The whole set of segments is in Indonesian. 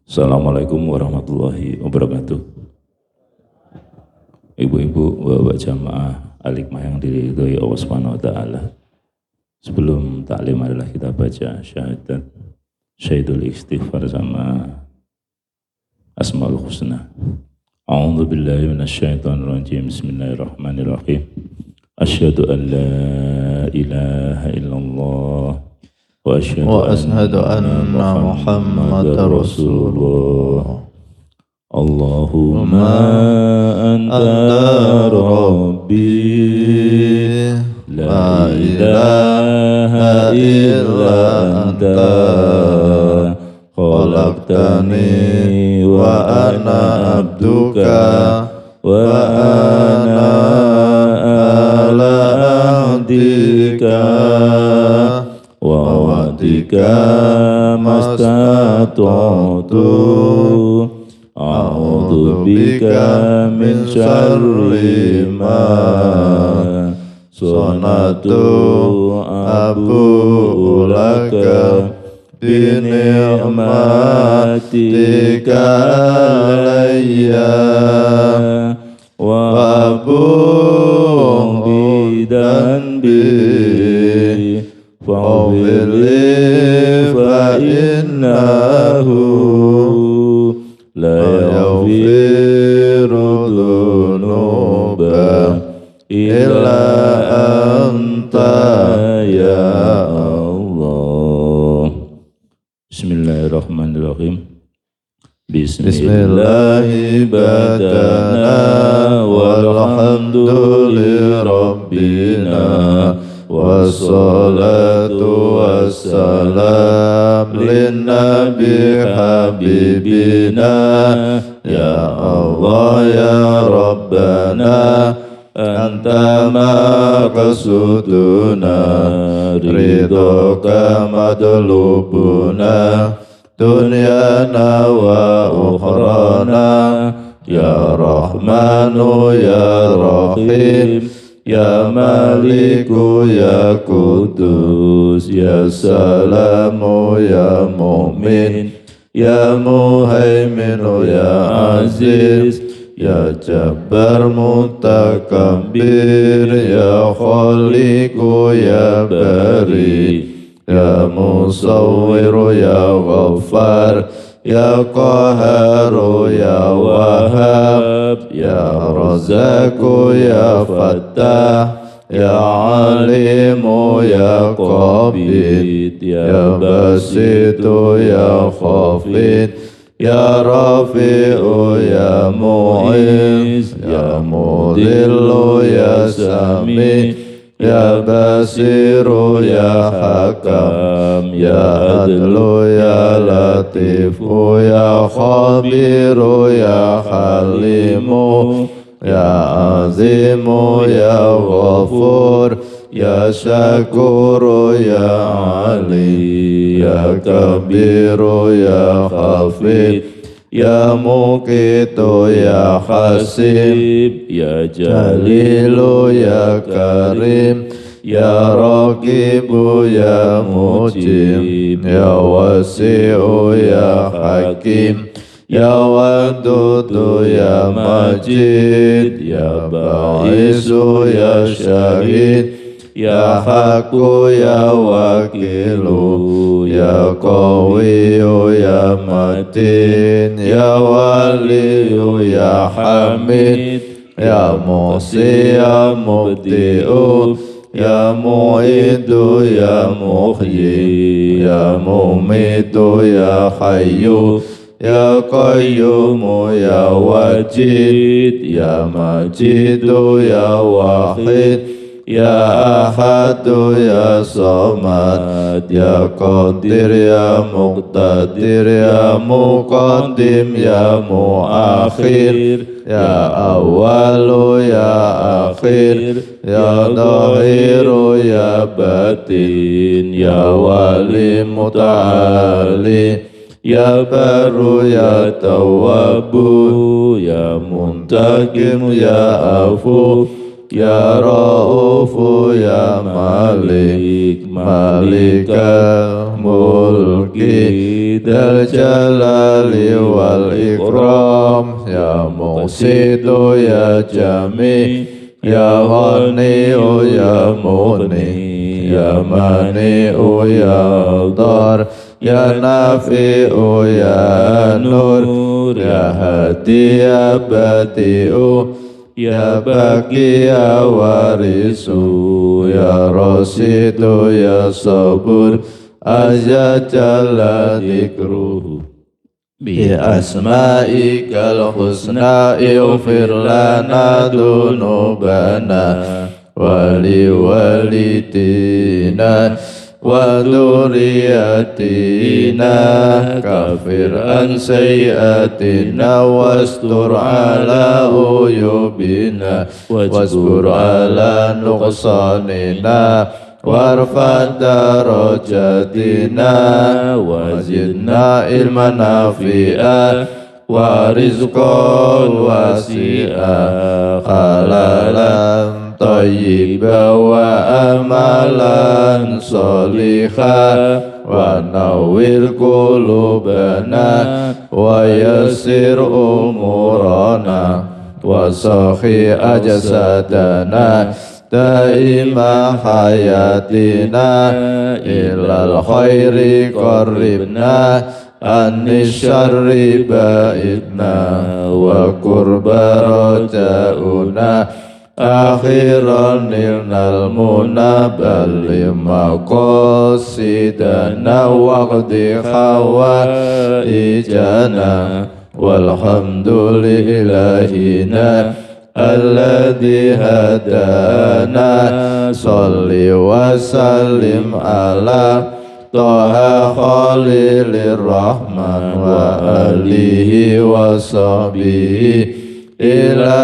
Assalamualaikum warahmatullahi wabarakatuh. Ibu-ibu, bapak jamaah alikmah yang diridhoi Allah Subhanahu wa taala. Sebelum taklim adalah kita baca syahadat syahidul istighfar sama Asmaul Husna. A'udzu billahi minasyaitonir rajim. Bismillahirrahmanirrahim. Asyhadu an la ilaha illallah وأشهد أن محمد رسول الله. اللهم أنت ربي لا إله إلا أنت خلقتني وأنا عبدك وأنا على عهدك ووعدك ما استطعت أعوذ بك من شر ما صنعت أبوء لك بنعمتك علي وأبوء بذنبي فاغفر لي فإنه لا يغفر الذنوب إلا أنت يا الله. Bismillahirrahmanirrahim. Bismillahi badana walhamdulillirabbina wassalatu wassalam linnabi habibina ya Allah ya Rabbana anta maqsuduna ridhoka madlubuna dunyana wa ukhrana ya Rahmanu ya Rahim ya Maliku ya Kudus ya Salamu ya Mu'min ya Muhaiminu ya Aziz ya Jabbar Mutakabbir ya Khaliku ya Bari ya Musawwiru ya Ghaffar ya Qaharu ya Wahhab ya Razzaku ya Fattah ya Alimu ya Qabid ya Basitu ya Khafid ya Rafi'u ya Mu'iz ya Mudhillu ya Sami ya Basiru ya Hakam ya Adlu ya Latifu ya Khabiru ya Halimu ya Azimu ya Ghafur ya Syakuru ya Ali ya Kabiru ya Khafid ya Muqitu ya Hasib ya Jalilu ya Karim ya Raqibu ya Mujib ya Wasi'u ya Hakim ya Wadudu ya Majid ya Ba'isu ya Syahid ya Haqqu ya Wakilu ya Qawiyu ya Matin ya Waliyu ya Hamid ya Muhsi ya Mubdi'u ya Mu'idu ya Muhyi ya Mumitu ya Hayyu ya Qayyumu ya Wajid ya Majidu ya Wahid ya Ahadu ya Samad ya Qadir ya Muqtadir ya Muqaddim ya Muakhir ya Awalu ya Akhir ya Dhahiru ya Batin ya Wali Muta'ali ya Baru ya Tawwabu ya Muntaqim ya Afu Ya Raufu Ya Malik Malikal Mulki Dzal jalali wal ikram ya muqsitu ya jami ya ghaniyu ya mughni ya mani'u ya dar ya nafi'u ya nur ya hadi ya badi'u ya baqi ya warisu ya rasidu ya sabur azza jalla dzikruhu bi asma'ikal husna ighfir lana dunubana wali walidina wa dzurriyyatina kafir an sayyi'atina wastur ala uyubina wasbur ala nuqsanina warfa darajatina wazidna ilman nafi'a wa rizqan wasi'a halalan thayyiban wa amalan sholihah wa nawwir qulubana wa yassir umurana wa sahhi ajsadana daima hayatina ilal khairi qarribna anis syarri ba'idna wa qurba rajauna akhiran nilnal munabali maqasidana waqdi hawaijana walhamdulillahina alladzi hadana sholli wa sallim ala Taha Khalilir Rahman wa alihi wa sahbihi ila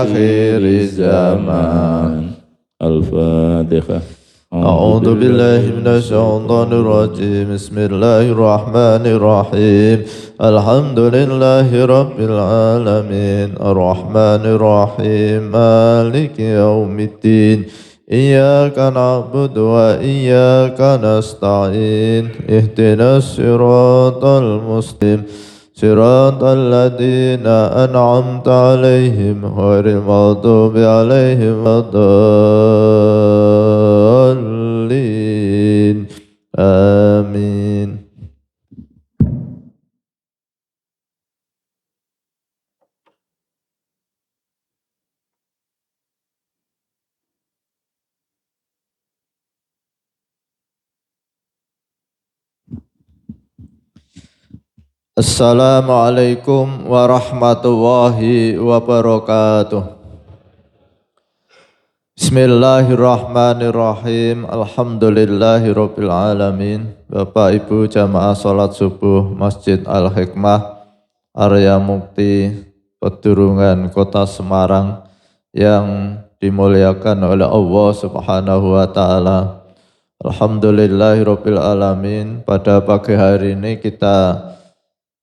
akhir zaman. Al-Fatihah. A'udzu billahi minasy syaithanir rajim. Bismillahirrahmanirrahim. Alhamdulillahi rabbil alamin. Arrahmanir rahim. Maliki yaumiddin. Iyyaka na'budu wa iyyaka nasta'in. Ihdinas siratal mustaqim. Siratal ladzina an'amta 'alaihim ghairil maghdubi 'alaihim waladdallin. Amin. Assalamualaikum warahmatullahi wabarakatuh. Bismillahirrahmanirrahim. Alhamdulillahirabbil alamin. Bapak Ibu jamaah salat subuh Masjid Al-Hikmah Arya Mukti Pedurungan Kota Semarang yang dimuliakan oleh Allah Subhanahu wa taala. Alhamdulillahirabbil alamin. Pada pagi hari ini kita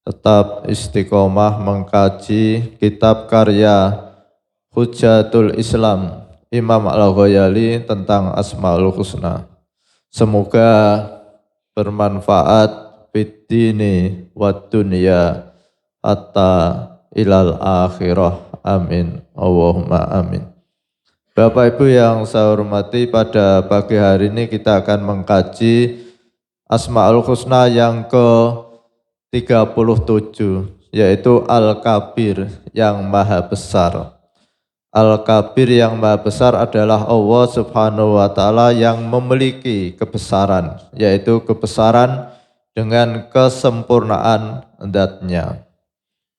tetap istiqomah mengkaji kitab karya Hujatul Islam Imam Al-Ghazali tentang Asmaul Husna. Semoga bermanfaat fid dini wad dunya hatta ilal akhirah. Amin. Allahumma amin. Bapak Ibu yang saya hormati, pada pagi hari ini kita akan mengkaji Asmaul Husna yang ke-37, yaitu Al-Kabir yang Maha Besar. Al-Kabir yang Maha Besar adalah Allah Subhanahu wa taala yang memiliki kebesaran, yaitu kebesaran dengan kesempurnaan zat-Nya.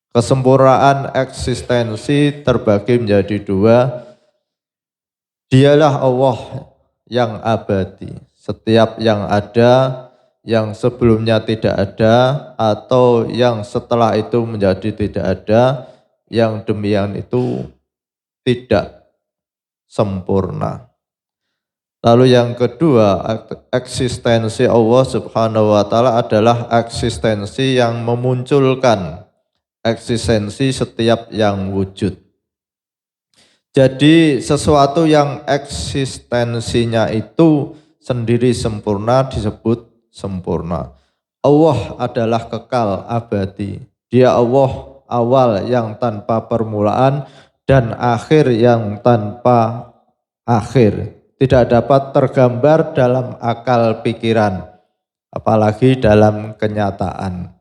Kesempurnaan eksistensi terbagi menjadi dua. Dialah Allah yang abadi. Setiap yang ada, yang sebelumnya tidak ada, atau yang setelah itu menjadi tidak ada, yang demikian itu tidak sempurna. Lalu yang kedua, eksistensi Allah Subhanahu wa taala adalah eksistensi yang memunculkan eksistensi setiap yang wujud. Jadi sesuatu yang eksistensinya itu sendiri sempurna disebut sempurna. Allah adalah kekal abadi. Dia Allah awal yang tanpa permulaan dan akhir yang tanpa akhir. Tidak dapat tergambar dalam akal pikiran, apalagi dalam kenyataan.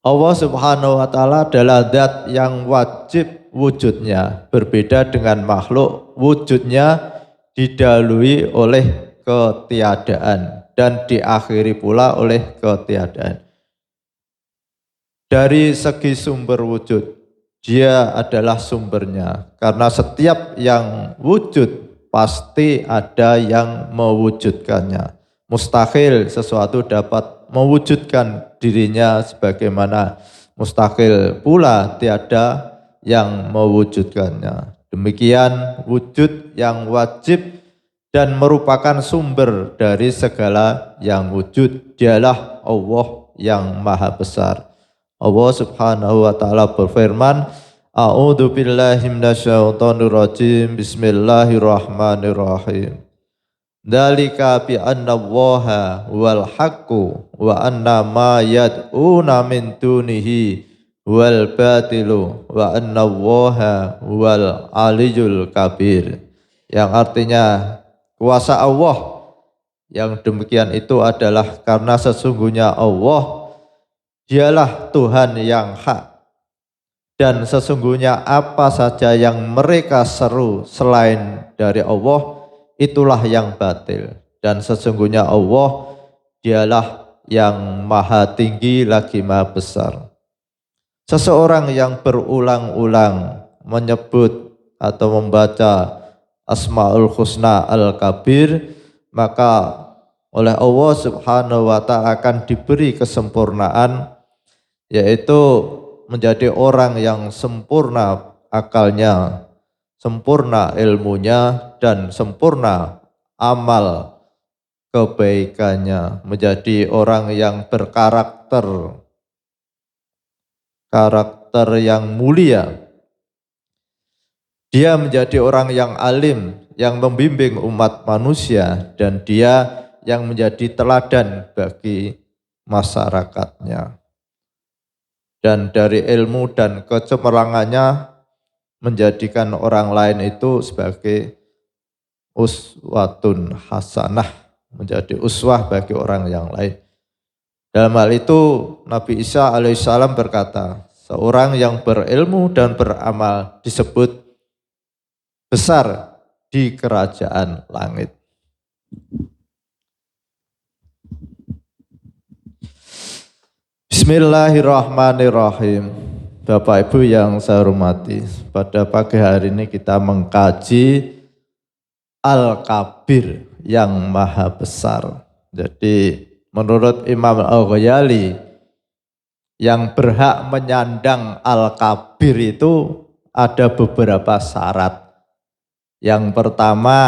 Allah Subhanahu wa taala adalah zat yang wajib wujudnya, berbeda dengan makhluk wujudnya didahului oleh ketiadaan dan diakhiri pula oleh ketiadaan. Dari segi sumber wujud, dia adalah sumbernya, karena setiap yang wujud pasti ada yang mewujudkannya. Mustahil sesuatu dapat mewujudkan dirinya sebagaimana mustahil pula tiada yang mewujudkannya. Demikian wujud yang wajib dan merupakan sumber dari segala yang wujud. Dialah Allah yang maha besar. Allah Subhanahu wa taala berfirman, A'udzu billahi minasyaitonir rajim. Bismillahirrahmanirrahim. Dzalika bi anna Allaha wal haqqu wa anna ma yad'una min dunihi wal batilu wa anna Allaha wal aliyyul kabir. Yang artinya kuasa Allah yang demikian itu adalah karena sesungguhnya Allah dialah Tuhan yang hak, dan sesungguhnya apa saja yang mereka seru selain dari Allah itulah yang batil, dan sesungguhnya Allah dialah yang maha tinggi lagi maha besar. Seseorang yang berulang-ulang menyebut atau membaca Asmaul Husna Al-Kabir, maka oleh Allah Subhanahu wa taala akan diberi kesempurnaan, yaitu menjadi orang yang sempurna akalnya, sempurna ilmunya, dan sempurna amal kebaikannya, menjadi orang yang berkarakter, karakter yang mulia. Dia menjadi orang yang alim, yang membimbing umat manusia, dan dia yang menjadi teladan bagi masyarakatnya. Dan dari ilmu dan kecemerlangannya menjadikan orang lain itu sebagai uswatun hasanah, menjadi uswah bagi orang yang lain. Dalam hal itu Nabi Isa alaihissalam berkata, seorang yang berilmu dan beramal disebut besar di kerajaan langit. Bismillahirrahmanirrahim. Bapak Ibu yang saya hormati, pada pagi hari ini kita mengkaji Al-Kabir yang maha besar. Jadi menurut Imam Al-Ghazali, yang berhak menyandang Al-Kabir itu ada beberapa syarat. Yang pertama,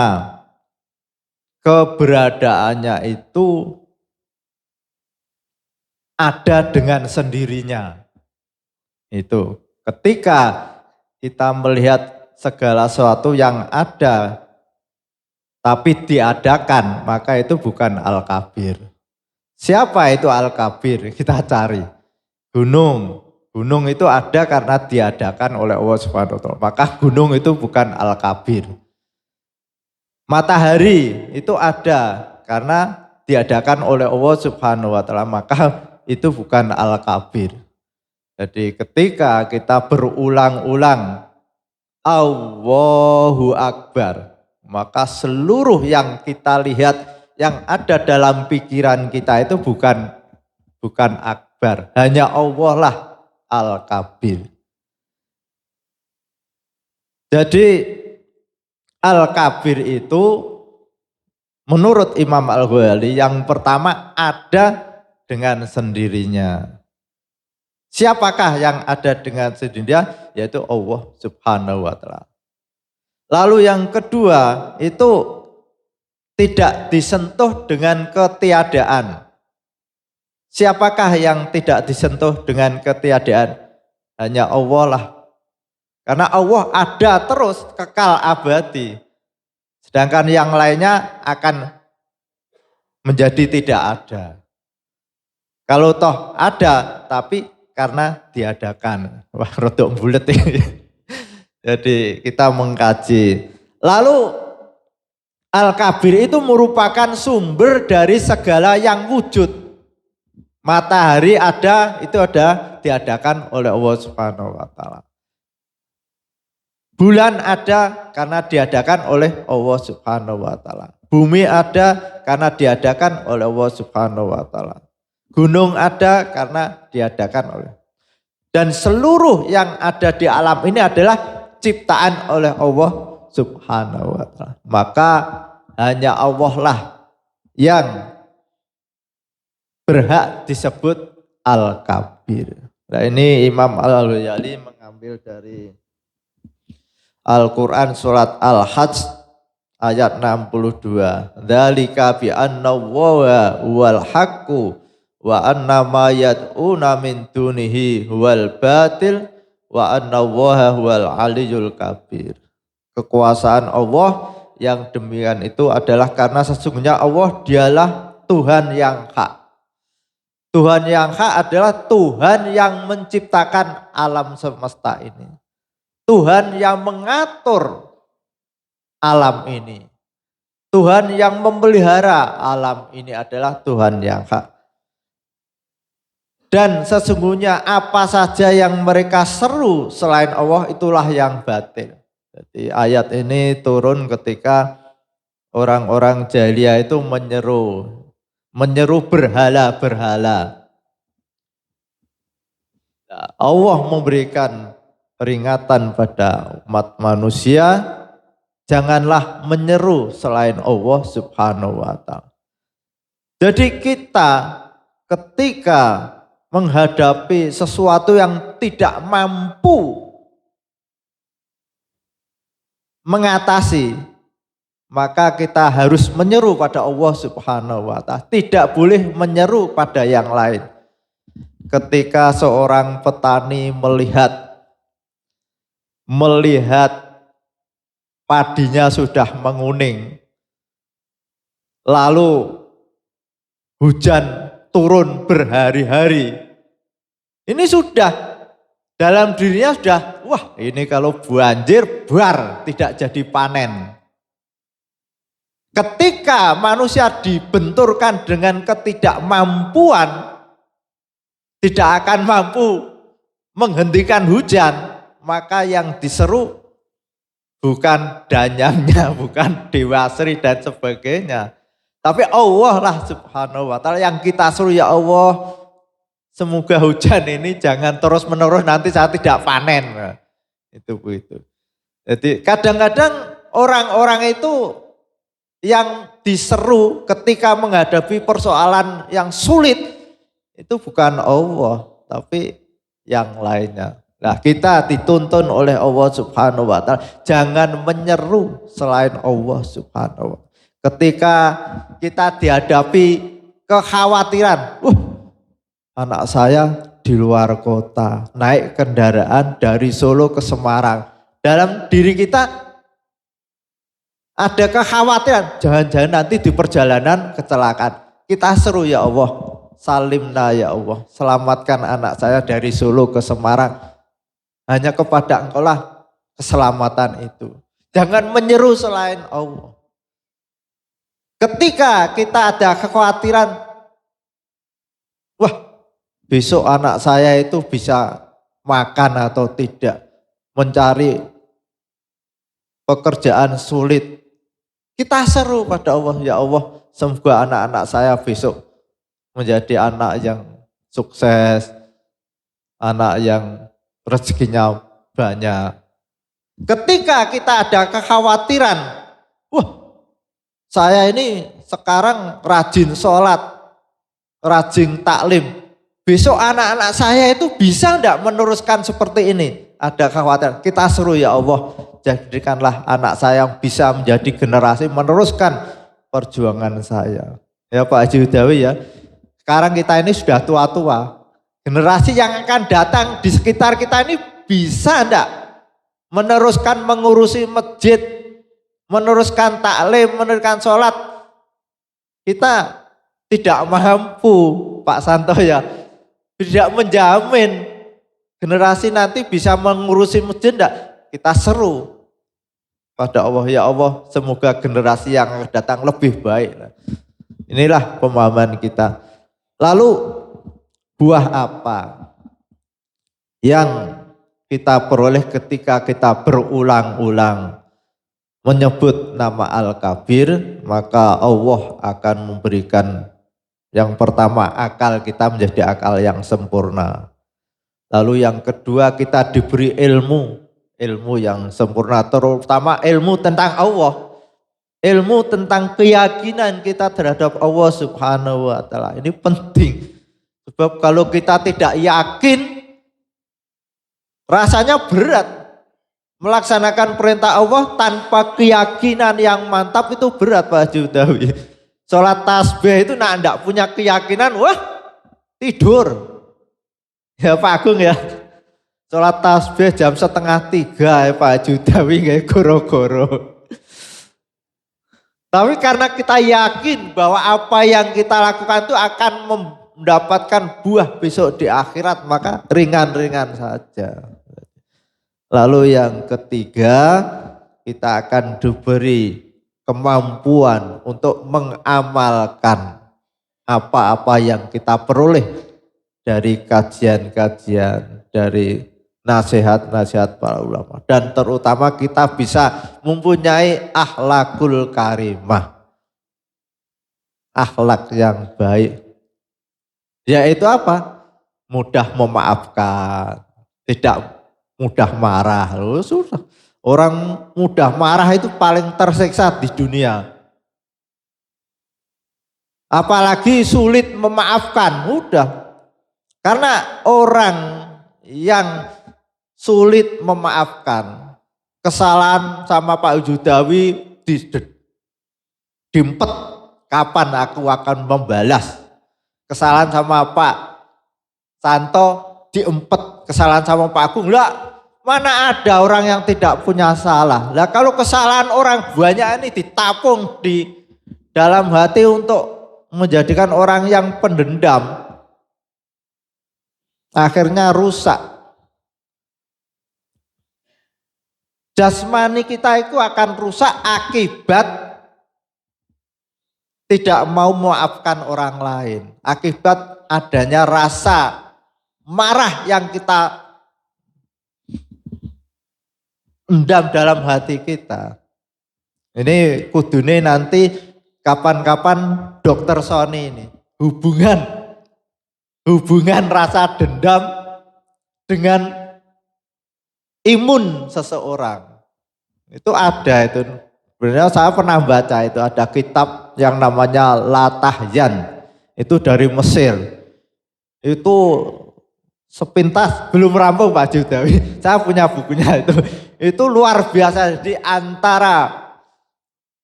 keberadaannya itu ada dengan sendirinya. Itu ketika kita melihat segala sesuatu yang ada tapi diadakan, maka itu bukan Al-Kabir. Siapa itu Al-Kabir? Kita cari. Gunung. Gunung itu ada karena diadakan oleh Allah Subhanahu wa taala. Maka gunung itu bukan Al-Kabir. Matahari itu ada karena diadakan oleh Allah Subhanahu wa taala, maka itu bukan Al-Kabir. Jadi ketika kita berulang-ulang Allahu Akbar, maka seluruh yang kita lihat yang ada dalam pikiran kita itu bukan akbar, hanya Allah lah Al-Kabir. Jadi Al-Kabir itu menurut Imam Al-Ghazali yang pertama ada dengan sendirinya. Siapakah yang ada dengan sendirinya? Yaitu Allah Subhanahu wa taala. Lalu yang kedua itu tidak disentuh dengan ketiadaan. Siapakah yang tidak disentuh dengan ketiadaan? Hanya Allah lah. Karena Allah ada terus, kekal abadi. Sedangkan yang lainnya akan menjadi tidak ada. Kalau toh ada, tapi karena diadakan. Wah, rodok bulet ini. Jadi kita mengkaji. Lalu Al-Kabir itu merupakan sumber dari segala yang wujud. Matahari ada, itu ada diadakan oleh Allah Subhanahu wa taala. Bulan ada karena diadakan oleh Allah Subhanahu wa taala. Bumi ada karena diadakan oleh Allah Subhanahu wa taala. Gunung ada karena diadakan oleh. Dan seluruh yang ada di alam ini adalah ciptaan oleh Allah Subhanahu wa taala. Maka hanya Allah lah yang berhak disebut Al-Kabir. Nah, ini Imam Al-Ghazali mengambil dari Al-Quran surat Al-Hajj ayat 62. Dzalika bi anna Allaha huwal haqqu wa anna ma yad'una min dunihi huwal batil wa anna Allaha huwal aliyyul kabir. Kekuasaan Allah yang demikian itu adalah karena sesungguhnya Allah dialah Tuhan yang hak. Tuhan yang hak adalah Tuhan yang menciptakan alam semesta ini. Tuhan yang mengatur alam ini. Tuhan yang memelihara alam ini adalah Tuhan yang hak. Dan sesungguhnya apa saja yang mereka seru selain Allah itulah yang batil. Jadi ayat ini turun ketika orang-orang jahiliyah itu menyeru berhala-berhala. Allah memberikan peringatan pada umat manusia, janganlah menyeru selain Allah Subhanahu wa taala. Jadi kita ketika menghadapi sesuatu yang tidak mampu mengatasi, maka kita harus menyeru pada Allah Subhanahu wa taala, tidak boleh menyeru pada yang lain. Ketika seorang petani melihat padinya sudah menguning, lalu hujan turun berhari-hari, ini sudah dalam dirinya sudah, wah ini kalau banjir bar tidak jadi panen. Ketika manusia dibenturkan dengan ketidakmampuan, tidak akan mampu menghentikan hujan, maka yang diseru bukan danyangnya, bukan Dewa Sri dan sebagainya. Tapi Allah lah Subhanahu wa taala yang kita seru, ya Allah, semoga hujan ini jangan terus menerus nanti saya tidak panen. Nah, itu begitu. Jadi kadang-kadang orang-orang itu yang diseru ketika menghadapi persoalan yang sulit itu bukan Allah, tapi yang lainnya. Nah, kita dituntun oleh Allah Subhanahu wa taala jangan menyeru selain Allah Subhanahu wa taala. Ketika kita dihadapi kekhawatiran, anak saya di luar kota, naik kendaraan dari Solo ke Semarang. Dalam diri kita ada kekhawatiran, jangan-jangan nanti di perjalanan kecelakaan. Kita seru, ya Allah, salimna ya Allah, selamatkan anak saya dari Solo ke Semarang. Hanya kepada Engkau lah keselamatan itu. Jangan menyeru selain Allah. Ketika kita ada kekhawatiran, wah besok anak saya itu bisa makan atau tidak, mencari pekerjaan sulit, kita seru pada Allah, ya Allah, semoga anak-anak saya besok menjadi anak yang sukses, anak yang rezekinya banyak. Ketika kita ada kekhawatiran, wah saya ini sekarang rajin sholat, rajin taklim, besok anak-anak saya itu bisa enggak meneruskan seperti ini? Ada kekhawatiran, kita seru, ya Allah, jadikanlah anak saya yang bisa menjadi generasi meneruskan perjuangan saya. Ya Pak Haji Hudawi ya, sekarang kita ini sudah tua-tua, generasi yang akan datang di sekitar kita ini bisa enggak meneruskan mengurusi masjid, meneruskan taklim, meneruskan sholat. Kita tidak mampu, Pak Santo ya, tidak menjamin generasi nanti bisa mengurusi masjid enggak. Kita seru pada Allah, ya Allah semoga generasi yang akan datang lebih baik. Inilah pemahaman kita. Lalu buah apa yang kita peroleh ketika kita berulang-ulang menyebut nama Al-Kabir, maka Allah akan memberikan yang pertama akal kita menjadi akal yang sempurna. Lalu yang kedua kita diberi ilmu yang sempurna, terutama ilmu tentang Allah. Ilmu tentang keyakinan kita terhadap Allah Subhanahu wa taala. Ini penting. Sebab kalau kita tidak yakin, rasanya berat. Melaksanakan perintah Allah tanpa keyakinan yang mantap itu berat Pak Haji Udawi. Sholat tasbih itu enggak punya keyakinan, wah tidur. Ya Pak Agung ya. Sholat tasbih jam 2:30 ya Pak Haji Udawi kayak goro-goro. Tapi karena kita yakin bahwa apa yang kita lakukan itu akan mendapatkan buah besok di akhirat, maka ringan-ringan saja. Lalu yang ketiga, kita akan diberi kemampuan untuk mengamalkan apa-apa yang kita peroleh dari kajian-kajian, dari nasihat-nasihat para ulama. Dan terutama kita bisa mempunyai akhlakul karimah. Akhlak yang baik. Yaitu apa? Mudah memaafkan, tidak mudah marah. Sudah. Orang mudah marah itu paling tersiksa di dunia. Apalagi sulit memaafkan, mudah. Karena orang yang sulit memaafkan, kesalahan sama Pak Udawi diempet, kapan aku akan membalas. Kesalahan sama Pak Santo diempet, kesalahan sama Pak Agung, lah mana ada orang yang tidak punya salah. Lah kalau kesalahan orang banyak ini ditapung di dalam hati untuk menjadikan orang yang pendendam, akhirnya rusak. Jasmani kita itu akan rusak akibat tidak mau memaafkan orang lain. Akibat adanya rasa marah yang kita endam dalam hati kita. Ini kudune nanti kapan-kapan Dokter Sony ini hubungan rasa dendam dengan imun seseorang. Itu ada itu. Sebenarnya saya pernah baca itu, ada kitab yang namanya Latahyan. Itu dari Mesir. Itu sepintas belum rampung Pak Judawi. Saya punya bukunya itu. Itu luar biasa di antara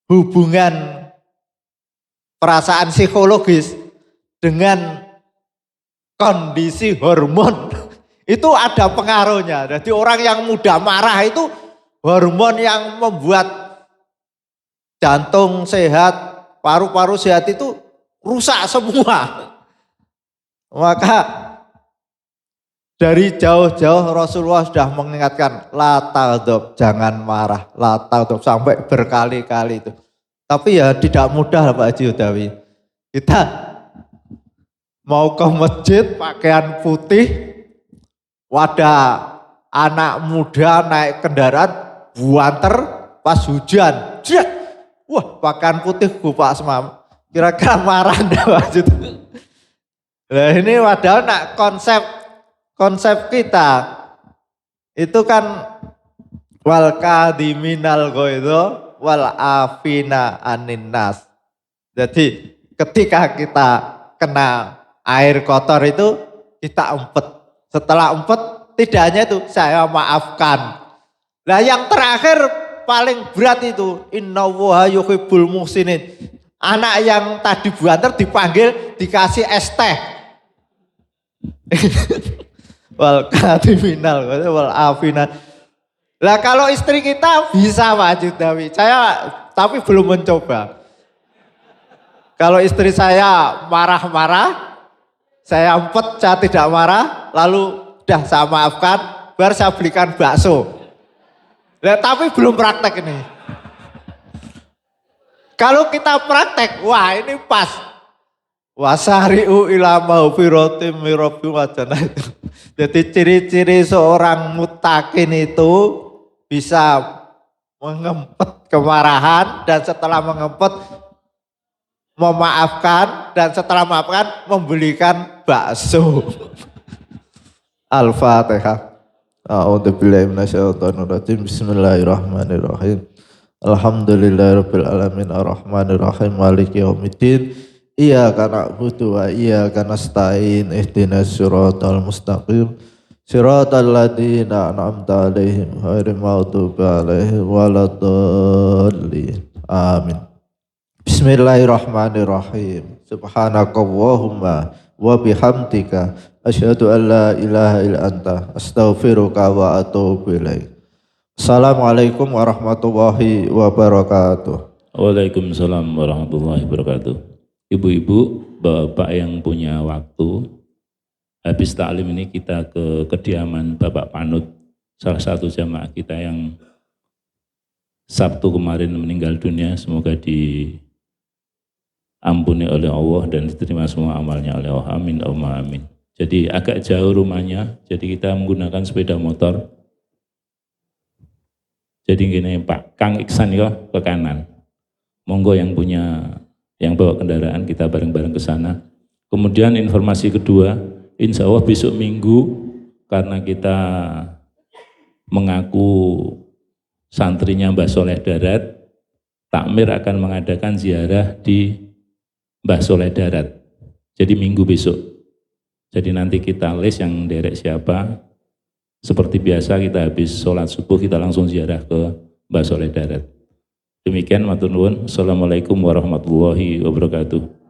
hubungan perasaan psikologis dengan kondisi hormon. Itu ada pengaruhnya. Jadi orang yang mudah marah itu hormon yang membuat jantung sehat, paru-paru sehat itu rusak semua. Maka dari jauh-jauh Rasulullah sudah mengingatkan, la taghdab, jangan marah, la taghdab, sampai berkali-kali itu. Tapi ya tidak mudah Pak Haji Udawi. Kita mau ke masjid pakaian putih, wadah anak muda naik kendaraan buanter pas hujan. Wah, pakaian putih gupak semam. Kira-kira marah enggak Pak Haji? Nah ini padahal nak konsep kita itu kan wal kadiminal ghaidha wal afina anin nas. Jadi ketika kita kena air kotor itu kita empet. Setelah empet tidak hanya itu, saya maafkan. Nah yang terakhir paling berat itu, innallaha yuhibbul muhsinin. Anak yang tadi buanter dipanggil dikasih es teh. Wal kadiminal wal afina. Lah kalau istri kita bisa Pak Judawi. Saya tapi belum mencoba. Kalau istri saya marah-marah, saya empet, saya tidak marah, lalu udah saya maafkan, baru saya belikan bakso. Nah, tapi belum praktek ini. Kalau kita praktek, wah ini pas. Wasari'u ila maghfiratin min rabbikum wa jannatin. Jadi ciri-ciri seorang mutakin itu bisa mengempet kemarahan dan setelah mengempet memaafkan dan setelah memaafkan membelikan bakso. Al-Fatihah. A'udzubillahi minasyaitonir rajim. Bismillahirrahmanirrahim. Alhamdulillahirabbil alamin arrahmanir rahim maliki yaumiddin. Iyyaka na'budu wa iyyaka nasta'in. Ihdinas siratal mustaqim. Siratal ladzina an'amta 'alaihim ghairil maghdubi 'alaihim waladdallin. Amin. Bismillahirrahmanirrahim. Subhanakallahumma wa bihamdika asyhadu an la ilaha illa anta astaghfiruka wa atubu ilaik. Assalamualaikum warahmatullahi wabarakatuh. Waalaikumsalam warahmatullahi wabarakatuh. Ibu-ibu, bapak yang punya waktu, habis taklim ini kita ke kediaman Bapak Panut, salah satu jamaah kita yang Sabtu kemarin meninggal dunia. Semoga diampuni oleh Allah dan diterima semua amalnya oleh Allah. Amin, Allahumma amin. Jadi agak jauh rumahnya, jadi kita menggunakan sepeda motor. Jadi gini Pak, Kang Iksan ya ke kanan. Monggo yang punya, yang bawa kendaraan kita bareng-bareng ke sana. Kemudian informasi kedua, insya Allah besok Minggu karena kita mengaku santrinya Mbah Soleh Darat, Takmir akan mengadakan ziarah di Mbah Soleh Darat. Jadi Minggu besok. Jadi nanti kita list yang derek siapa. Seperti biasa kita habis sholat subuh kita langsung ziarah ke Mbah Soleh Darat. Demikian matur nuwun. Assalamualaikum warahmatullahi wabarakatuh.